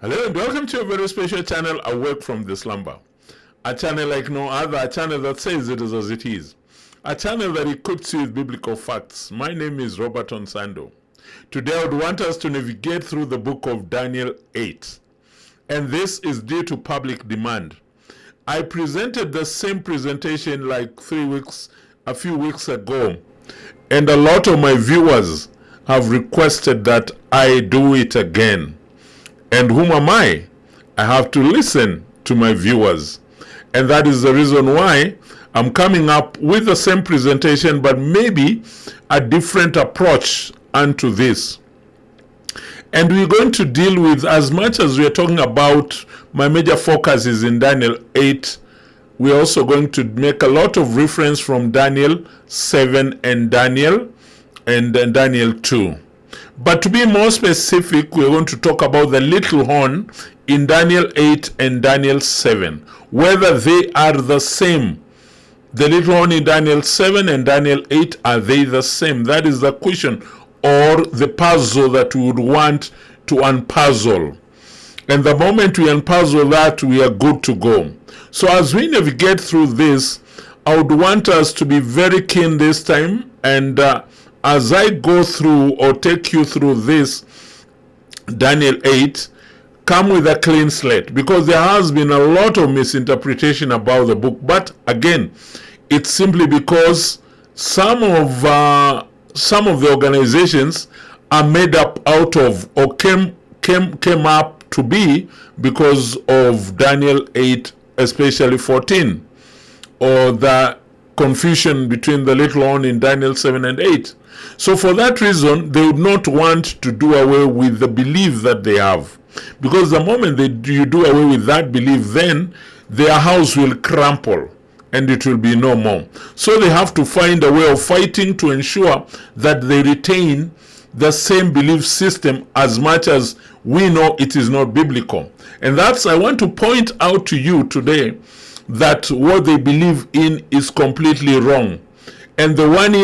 Hello and welcome to a very special channel, Awake from the Slumber. A channel like no other, a channel that says it is as it is. A channel that equips you with biblical facts. My name is Robert Onsando. Today I would want us to navigate through the book of Daniel 8. And this is due to public demand. I presented the same presentation like a few weeks ago. And a lot of my viewers have requested that I do it again. And whom am I? I have to listen to my viewers. And that is the reason why I'm coming up with the same presentation, but maybe a different approach unto this. And we're going to deal with, as much as we're talking about, my major focus is in Daniel 8. We're also going to make a lot of reference from Daniel 7 and Daniel 2. But to be more specific, we're going to talk about the little horn in Daniel 8 and Daniel 7. Whether they are the same. The little horn in Daniel 7 and Daniel 8, are they the same? That is the question, or the puzzle that we would want to unpuzzle. And the moment we unpuzzle that, we are good to go. So as we navigate through this, I would want us to be very keen this time, and as I go through or take you through this Daniel 8, come with a clean slate, because there has been a lot of misinterpretation about the book. But again, it's simply because some of the organizations are made up out of, or came up to be, because of Daniel 8, especially 14, or the confusion between the little horn in Daniel 7 and 8. So for that reason, they would not want to do away with the belief that they have. Because the moment you do away with that belief, then their house will crumple and it will be no more. So they have to find a way of fighting to ensure that they retain the same belief system, as much as we know it is not biblical. And that's, I want to point out to you today, that what they believe in is completely wrong. And the 1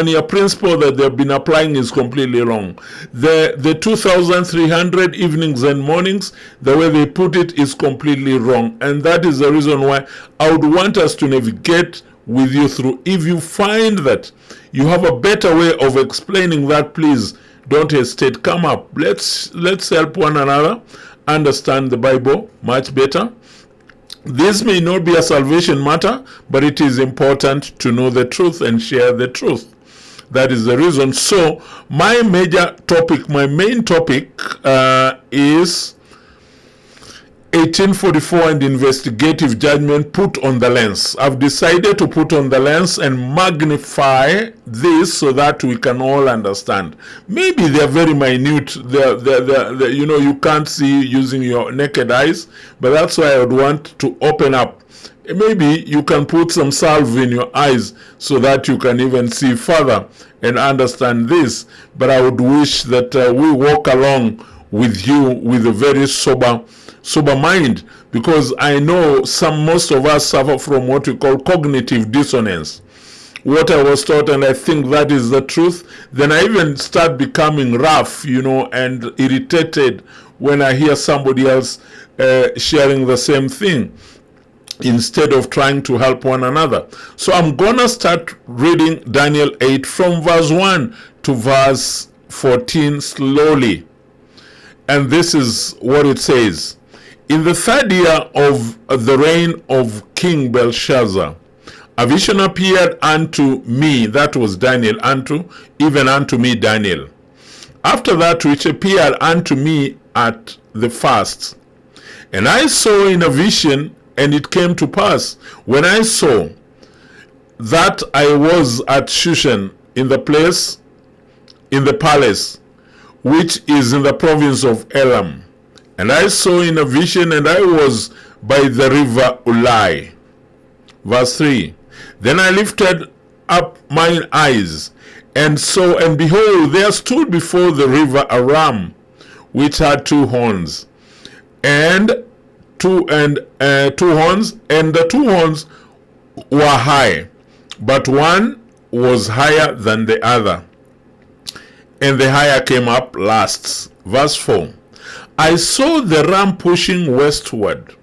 year principle that they've been applying is completely wrong. The 2,300 evenings and mornings, the way they put it is completely wrong. And that is the reason why I would want us to navigate with you through. If you find that you have a better way of explaining that, please don't hesitate. Come up. Let's help one another understand the Bible much better. This may not be a salvation matter, but it is important to know the truth and share the truth. That is the reason. So my main topic is 1844 and investigative judgment put on the lens. I've decided to put on the lens and magnify this so that we can all understand. Maybe they're very minute. They're you can't see using your naked eyes, but that's why I would want to open up. Maybe you can put some salve in your eyes so that you can even see further and understand this. But I would wish that we walk along with you with a very sober mind, because I know most of us suffer from what we call cognitive dissonance. What I was taught, and I think that is the truth, then I even start becoming rough, and irritated when I hear somebody else sharing the same thing, instead of trying to help one another. So I'm gonna start reading Daniel 8 from verse 1 to verse 14 slowly. And this is what it says. In the 3rd year of the reign of King Belshazzar, a vision appeared unto me, that was Daniel, even unto me, Daniel. After that, which appeared unto me at the fast. And I saw in a vision, and it came to pass, when I saw, that I was at Shushan, in the palace, which is in the province of Elam. And I saw in a vision, and I was by the river Ulai. Verse 3. Then I lifted up mine eyes, and saw, and behold, there stood before the river a ram, which had 2 horns, and two horns, and the 2 horns were high, but one was higher than the other, and the higher came up last. Verse 4. I saw the ram pushing westward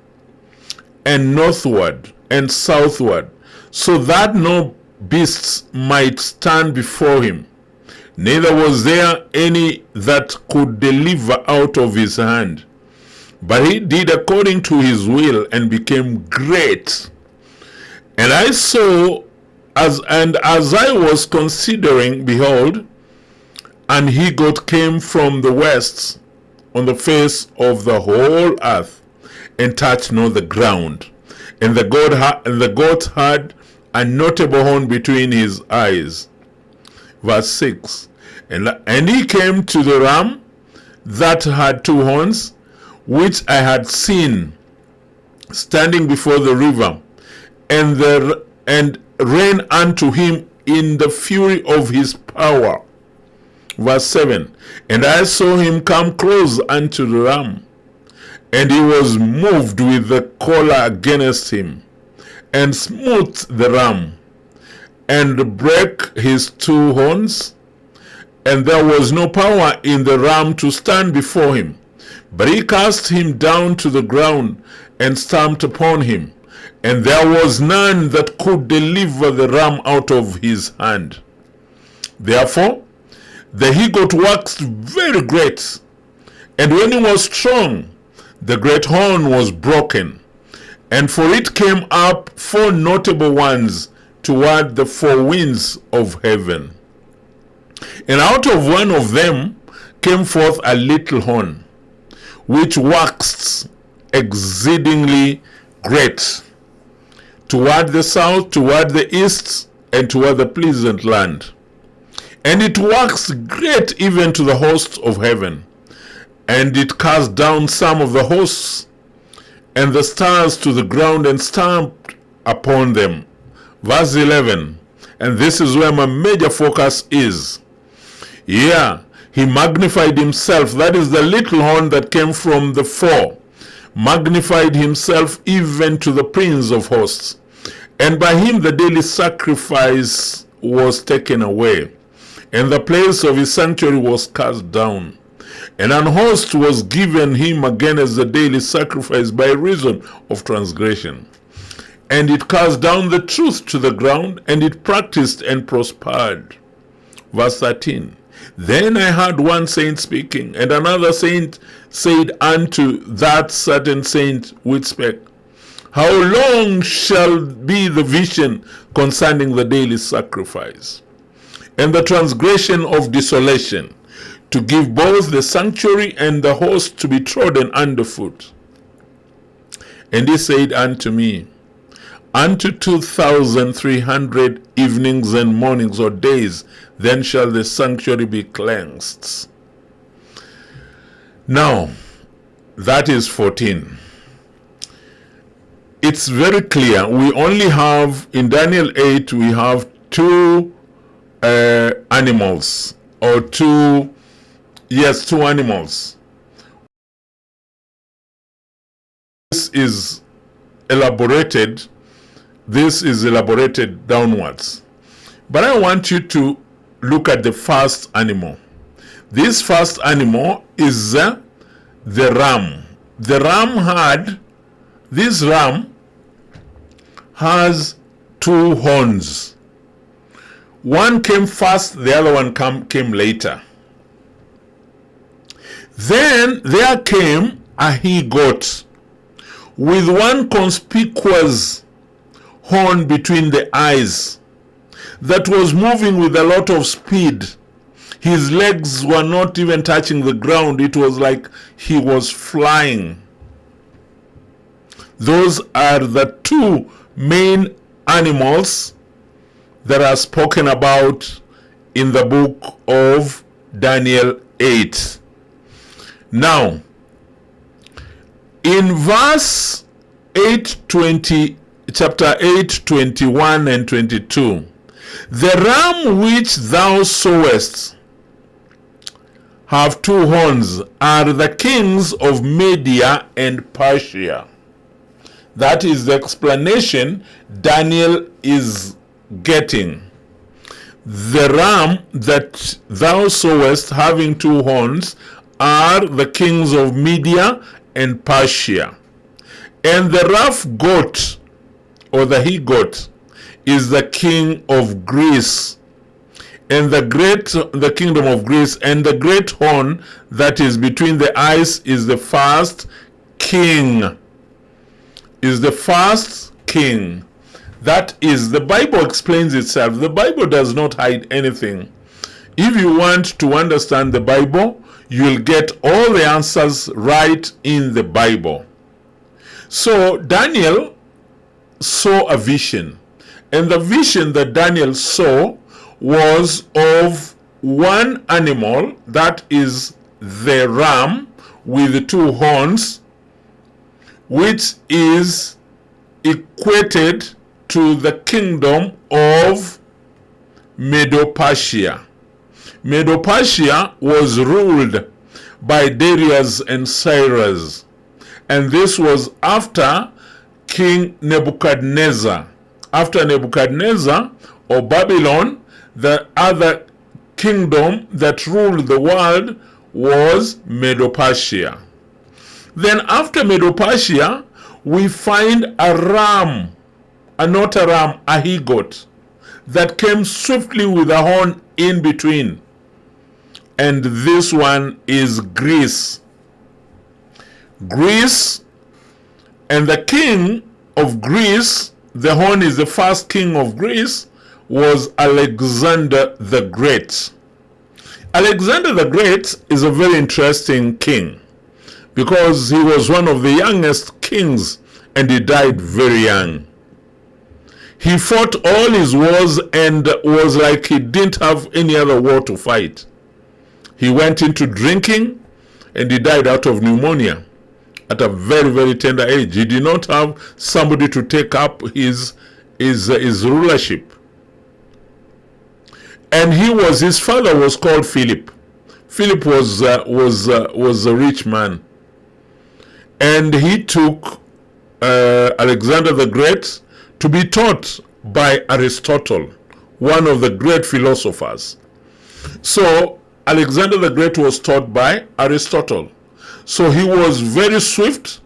and northward and southward, so that no beasts might stand before him. Neither was there any that could deliver out of his hand. But he did according to his will and became great. And I saw, as I was considering, behold, an he-goat came from the west on the face of the whole earth, and touched not the ground. And the goat had a notable horn between his eyes. Verse 6. And he came to the ram that had two horns, which I had seen standing before the river, and ran unto him in the fury of his power. Verse 7. And I saw him come close unto the ram, and he was moved with the choler against him, and smote the ram, and brake his two horns, and there was no power in the ram to stand before him. But he cast him down to the ground, and stamped upon him, and there was none that could deliver the ram out of his hand. Therefore the he-goat waxed very great, and when he was strong, the great horn was broken, and for it came up four notable ones toward the four winds of heaven. And out of one of them came forth a little horn, which waxed exceedingly great, toward the south, toward the east, and toward the pleasant land. And it waxed great even to the hosts of heaven, and it cast down some of the hosts and the stars to the ground, and stamped upon them. Verse 11, and this is where my major focus is. Yeah, he magnified himself, that is the little horn that came from the four, magnified himself even to the Prince of hosts, and by him the daily sacrifice was taken away, and the place of his sanctuary was cast down. And an host was given him against the daily sacrifice by reason of transgression. And it cast down the truth to the ground, and it practiced and prospered. Verse 13. Then I heard one saint speaking, and another saint said unto that certain saint which spake, How long shall be the vision concerning the daily sacrifice, and the transgression of desolation, to give both the sanctuary and the host to be trodden underfoot? And he said unto me, Unto 2,300 evenings and mornings or days, then shall the sanctuary be cleansed. Now, that is 14. It's very clear. We only have, in Daniel 8, we have two animals, or two animals. This is elaborated downwards. But I want you to look at the first animal. This first animal is the ram. This ram has two horns. One came first, the other one came later. Then there came a he-goat with one conspicuous horn between the eyes that was moving with a lot of speed. His legs were not even touching the ground. It was like he was flying. Those are the two main animals that are spoken about in the book of Daniel 8. Now, in verse 8:20, chapter 8, 21 and 22, the ram which thou sawest have two horns are the kings of Media and Persia. That is the explanation Daniel is getting. The ram that thou sawest having two horns are the kings of Media and Persia. And the rough goat, or the he-goat, is the king of Greece. And the kingdom of Greece, and the great horn that is between the eyes is the first king. Is the first king. That is, the Bible explains itself. The Bible does not hide anything. If you want to understand the Bible, you'll get all the answers right in the Bible. So Daniel saw a vision. And the vision that Daniel saw was of one animal, that is the ram with 2 horns, which is equated to the kingdom of Medo-Persia. Medo-Persia was ruled by Darius and Cyrus, and this was after King Nebuchadnezzar. After Nebuchadnezzar, or Babylon, the other kingdom that ruled the world was Medo-Persia. Then after Medo-Persia, we find a ram, not a ram, a he-goat, that came swiftly with a horn in between. And this one is Greece. Greece, and the king of Greece, the horn is the first king of Greece, was Alexander the Great. Alexander the Great is a very interesting king because he was one of the youngest kings and he died very young. He fought all his wars and was like he didn't have any other war to fight. He went into drinking and he died out of pneumonia at a very, very tender age. He did not have somebody to take up his rulership. And his father was called Philip. Philip was a rich man, and he took Alexander the Great to be taught by Aristotle, one of the great philosophers. So Alexander the Great was taught by Aristotle. So he was very swift.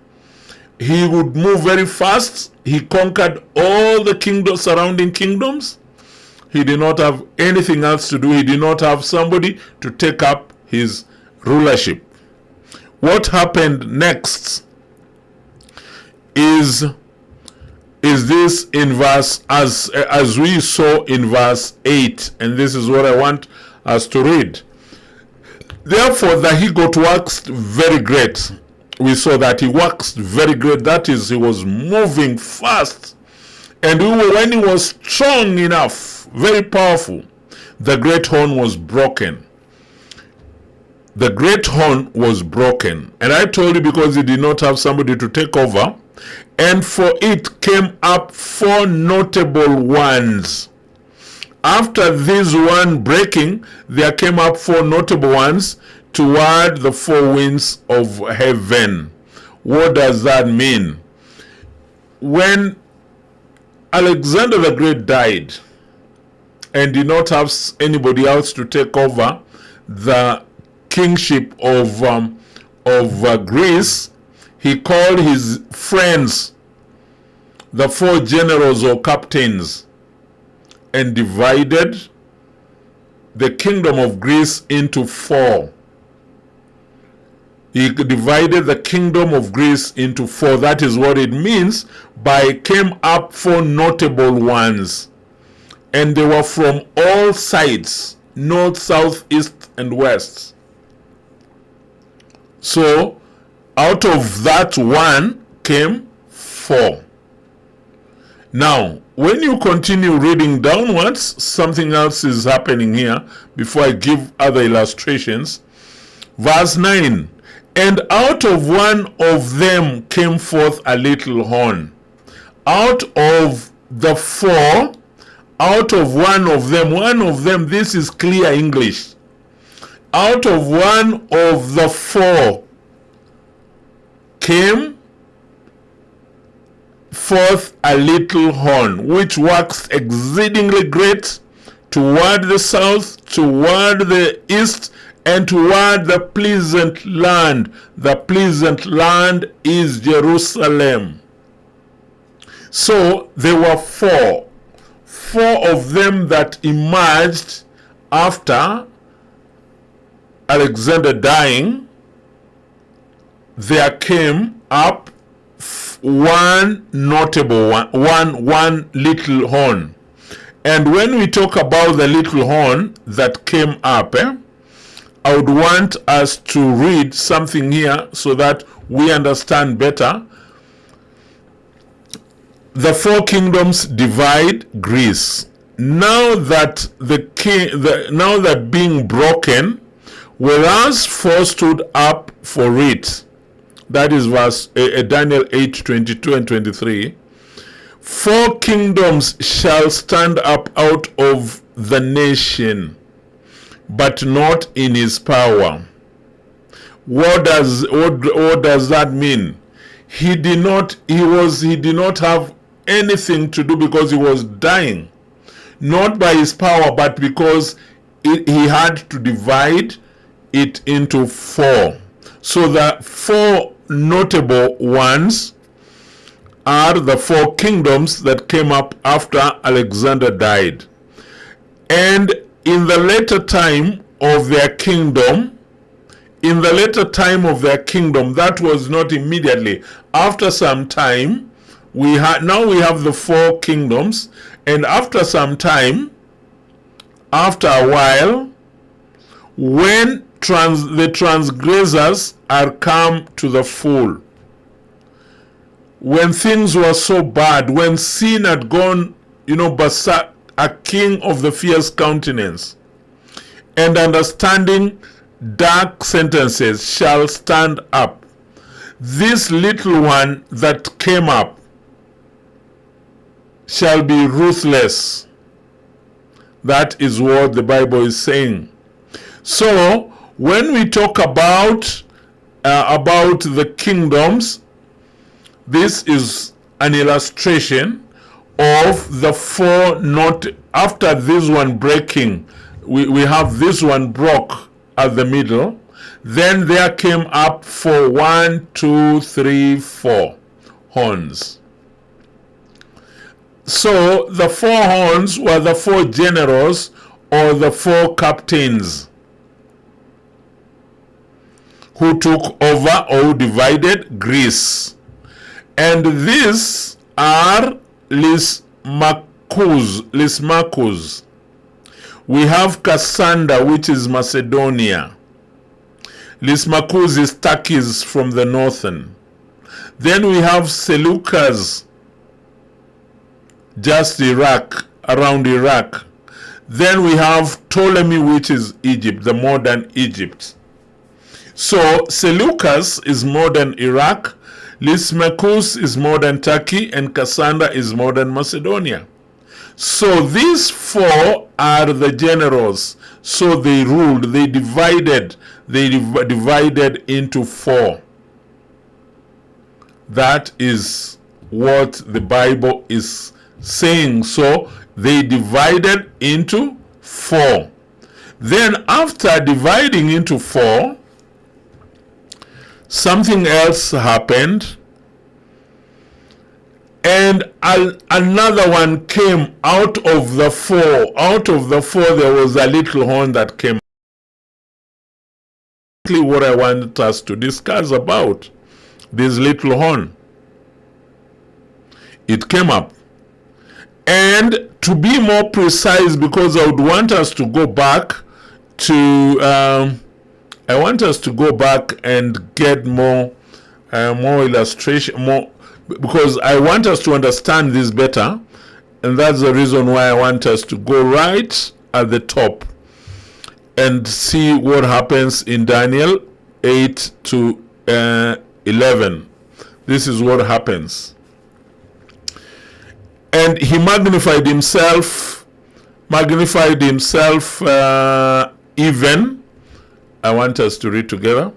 He would move very fast. He conquered all the surrounding kingdoms. He did not have anything else to do. He did not have somebody to take up his rulership. What happened next is this in verse, as we saw in verse 8, and this is what I want us to read. Therefore the he-goat waxed very great. We saw that he waxed very great. That is, he was moving fast. And when he was strong enough, very powerful, the great horn was broken. The great horn was broken. And I told you because he did not have somebody to take over. And for it came up 4 notable ones. After this one breaking, there came up 4 notable ones toward the 4 winds of heaven. What does that mean? When Alexander the Great died and did not have anybody else to take over the kingship of Greece, he called his friends, the 4 generals or captains, and divided the kingdom of Greece into 4. He divided the kingdom of Greece into 4. That is what it means by came up 4 notable ones. And they were from all sides, north, south, east, and west. So, out of that one came 4. Now, when you continue reading downwards, something else is happening here before I give other illustrations. Verse 9, and out of one of them came forth a little horn. Out of the 4, out of one of them, this is clear English. Out of one of the 4 came forth a little horn, which waxed exceedingly great toward the south, toward the east, and toward the pleasant land. The pleasant land is Jerusalem. So there were four of them that emerged after Alexander dying. There came up one notable one little horn. And when we talk about the little horn that came up, I would want us to read something here so that we understand better. The four kingdoms divide Greece. Now that now that being broken, whereas four stood up for it. That is verse Daniel 8:22 and 23. Four kingdoms shall stand up out of the nation, but not in his power. What does that mean? He did not have anything to do because he was dying, not by his power, but because he had to divide it into four. So the four notable ones are the four kingdoms that came up after Alexander died. And in the later time of their kingdom, that was not immediately. After some time, we have the four kingdoms, and after some time, after a while, when the transgressors are come to the full, when things were so bad, when sin had gone, berserk, a king of the fierce countenance, and understanding dark sentences shall stand up. This little one that came up shall be ruthless. That is what the Bible is saying. So when we talk about the kingdoms, this is an illustration of the four. Not after this one breaking, we have this one broke at the middle. Then there came up for 1, 2, 3, 4 horns. So the four horns were the four generals or the four captains who took over or divided Greece. And these are Lysimachus. We have Cassander, which is Macedonia. Lysimachus is Turkey from the northern. Then we have Seleucus, just Iraq, around Iraq. Then we have Ptolemy, which is Egypt, the modern Egypt. So Seleucus is modern Iraq, Lysimachus is modern Turkey, and Cassander is modern Macedonia. So these four are the generals. So they ruled, they divided into four. That is what the Bible is saying. So they divided into four. Then after dividing into four, something else happened, and another one came out of the four. Out of the four, there was a little horn that came. What I want us to discuss about this little horn. It came up. And to be more precise, because I would want us to go back to I want us to go back and get more illustration, because I want us to understand this better, and that's the reason why I want us to go right at the top and see what happens in Daniel 8 to 11. This is what happens. And he magnified himself even. I want us to read together.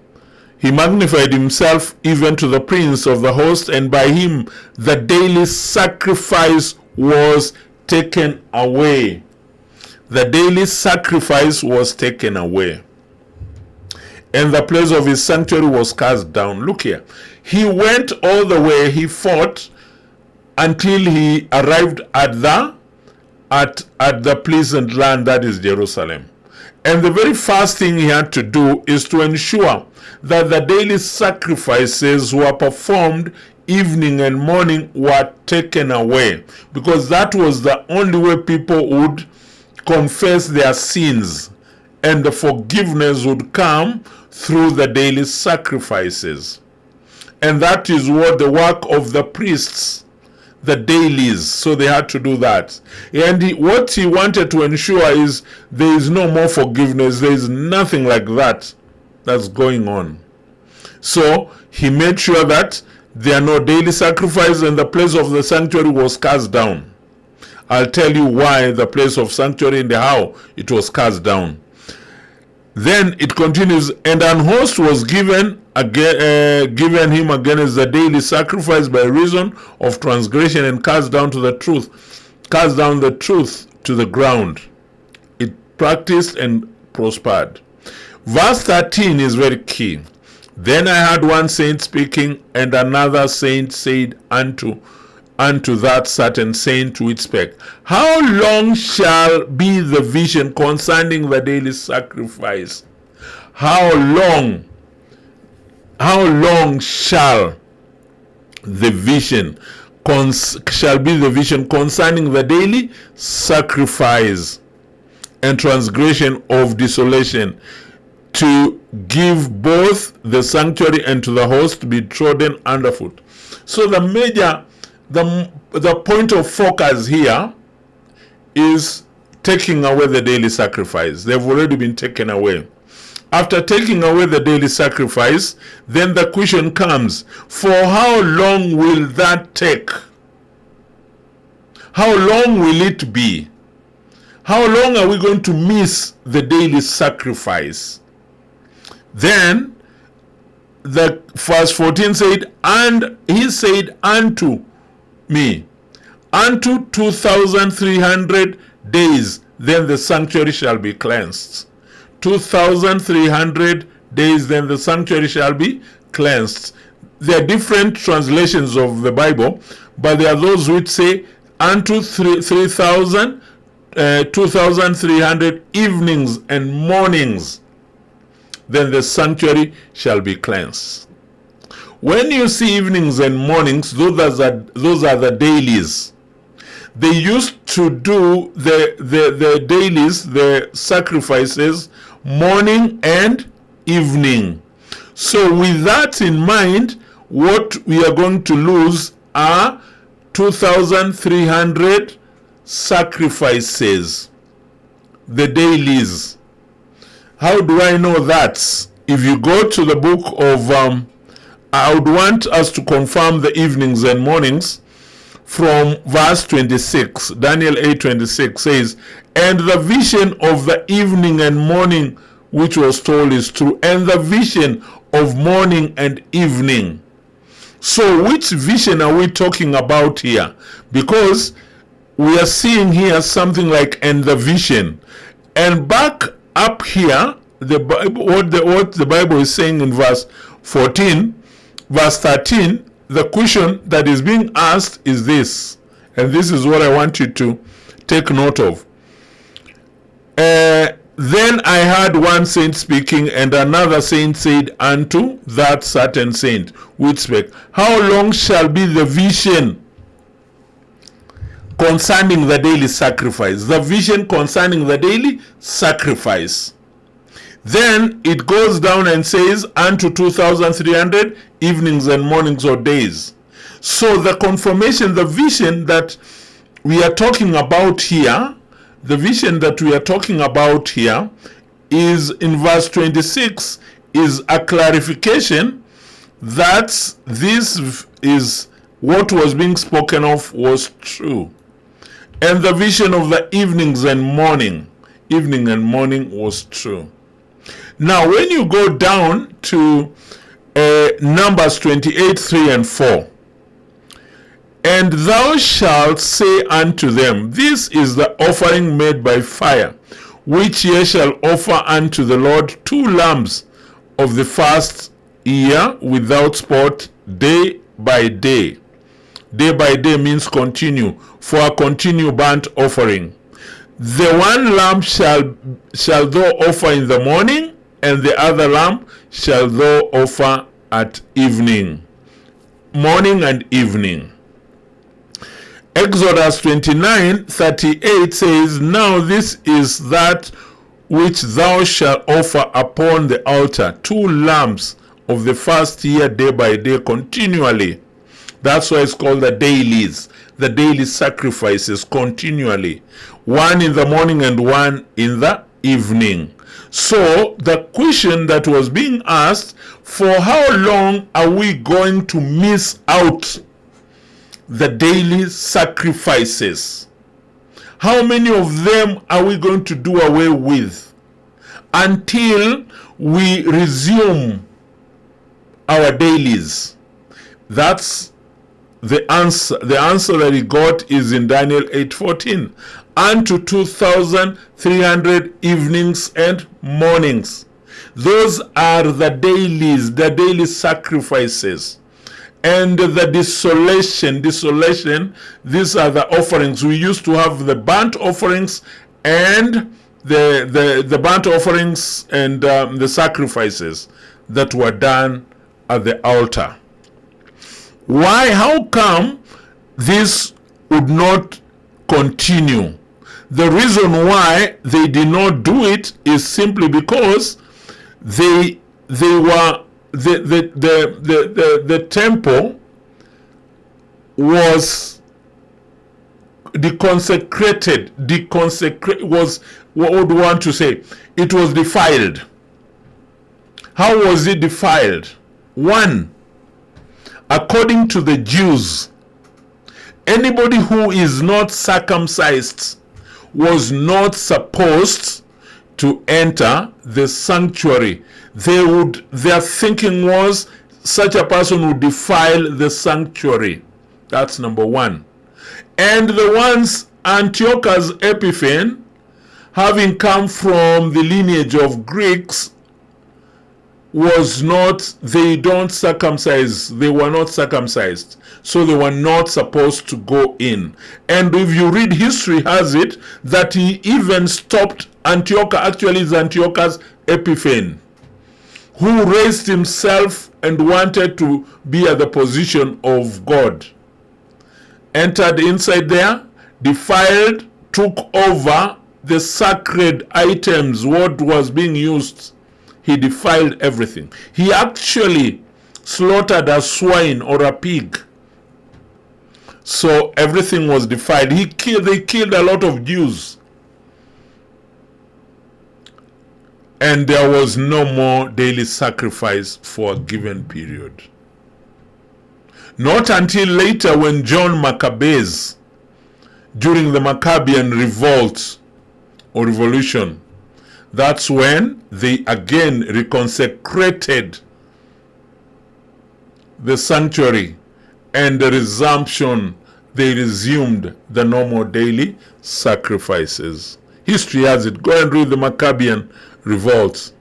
He magnified himself even to the prince of the host, and by him the daily sacrifice was taken away. The daily sacrifice was taken away. and the place of his sanctuary was cast down. Look here. He went all the way, he fought until he arrived at the pleasant land, that is Jerusalem. And the very first thing he had to do is to ensure that the daily sacrifices were performed evening and morning were taken away, because that was the only way people would confess their sins, and the forgiveness would come through the daily sacrifices. And that is what the work of the priests, the dailies, so they had to do that. And what he wanted to ensure is there is no more forgiveness. There is nothing like that that's going on. So he made sure that there are no daily sacrifices, and the place of the sanctuary was cast down. I'll tell you why the place of sanctuary and how it was cast down. Then it continues, and an host was given him against the daily sacrifice by reason of transgression, and cast down the truth to the ground. It practiced and prospered. Verse 13 is very key. Then I heard one saint speaking, and another saint said unto that certain saint which spake, How long shall be the vision concerning the daily sacrifice? How long shall the vision be the vision concerning the daily sacrifice and transgression of desolation, to give both the sanctuary and to the host to be trodden underfoot? So the point of focus here is taking away the daily sacrifice. They've already been taken away. After taking away the daily sacrifice, then the question comes, for how long will that take? How long will it be? How long are we going to miss the daily sacrifice? Then the verse 14 said, and he said unto me, unto 2,300 days, then the sanctuary shall be cleansed. 2,300 days, then the sanctuary shall be cleansed. There are different translations of the Bible, but there are those which say unto 2,300 evenings and mornings, then the sanctuary shall be cleansed. When you see evenings and mornings, those are the dailies. They used to do the dailies, the sacrifices, morning and evening. So with that in mind, what we are going to lose are 2,300 sacrifices, the dailies. How do I know that? If you go to the book of, I would want us to confirm the evenings and mornings from verse 26. Daniel 8:26 says, and the vision of the evening and morning which was told is true, and the vision of morning and evening. So which vision are we talking about here? Because we are seeing here something like and the vision. And back up here, what the Bible is saying in verse 14, verse 13, the question that is being asked is this. And this is what I want you to take note of. Then I heard one saint speaking, and another saint said unto that certain saint which spake, how long shall be the vision concerning the daily sacrifice? The vision concerning the daily sacrifice. Then it goes down and says unto 2,300 evenings and mornings or days. So the confirmation, the vision that we are talking about here, is in verse 26, is a clarification that this is what was being spoken of was true. And the vision of the evening and morning was true. Now, when you go down to Numbers 28:3 and 4, and thou shalt say unto them, this is the offering made by fire, which ye shall offer unto the Lord, 2 lambs of the first year without spot, day by day. Day by day means continue, for a continued burnt offering. The one lamb shall thou offer in the morning, and the other lamb shall thou offer at evening. Morning and evening. Exodus 29:38 says, Now this is that which thou shalt offer upon the altar, 2 lambs of the first year, day by day, continually. That's why it's called the dailies, the daily sacrifices, continually. 1 in the morning and 1 in the evening. So the question that was being asked, for how long are we going to miss out the daily sacrifices? How many of them are we going to do away with until we resume our dailies? That's the answer. The answer that he got is in Daniel 8:14. Unto 2,300 evenings and mornings. Those are the dailies, the daily sacrifices. And the desolation, these are the offerings. We used to have the burnt offerings and the burnt offerings and the sacrifices that were done at the altar. Why? How come this would not continue? The reason why they did not do it is simply because the temple was deconsecrated. Was what would we want to say? It was defiled. How was it defiled? 1, according to the Jews, anybody who is not circumcised was not supposed to enter the sanctuary. Their thinking was such a person would defile the sanctuary. That's number 1. And the ones, Antiochus Epiphanes, having come from the lineage of Greeks, was not, they don't circumcise, they were not circumcised, so they were not supposed to go in. And if you read history, has it that he even stopped Antiochus, actually is Antiochus Epiphanes, who raised himself and wanted to be at the position of God. Entered inside there, defiled, took over the sacred items, what was being used. He defiled everything. He actually slaughtered a swine or a pig. So everything was defiled. They killed a lot of Jews. And there was no more daily sacrifice for a given period. Not until later, when John Maccabees, during the Maccabean revolt or revolution, that's when they again reconsecrated the sanctuary, and the resumption, they resumed the normal daily sacrifices. History has it. Go and read the Maccabean revolts.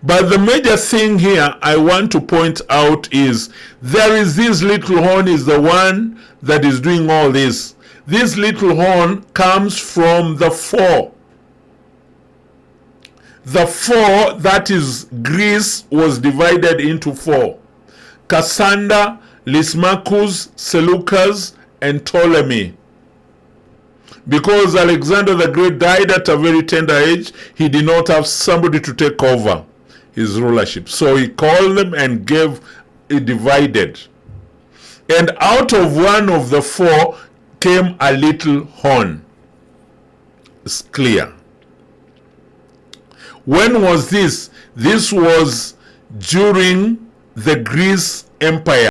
But the major thing here I want to point out is there is this little horn is the one that is doing all this. This little horn comes from the 4. The 4, that is Greece, was divided into 4. Cassander, Lysimachus, Seleucus, and Ptolemy. Because Alexander the Great died at a very tender age, he did not have somebody to take over his rulership. So he called them and gave it divided. And out of one of the 4 came a little horn. It's clear. When was this? This was during the Greece Empire.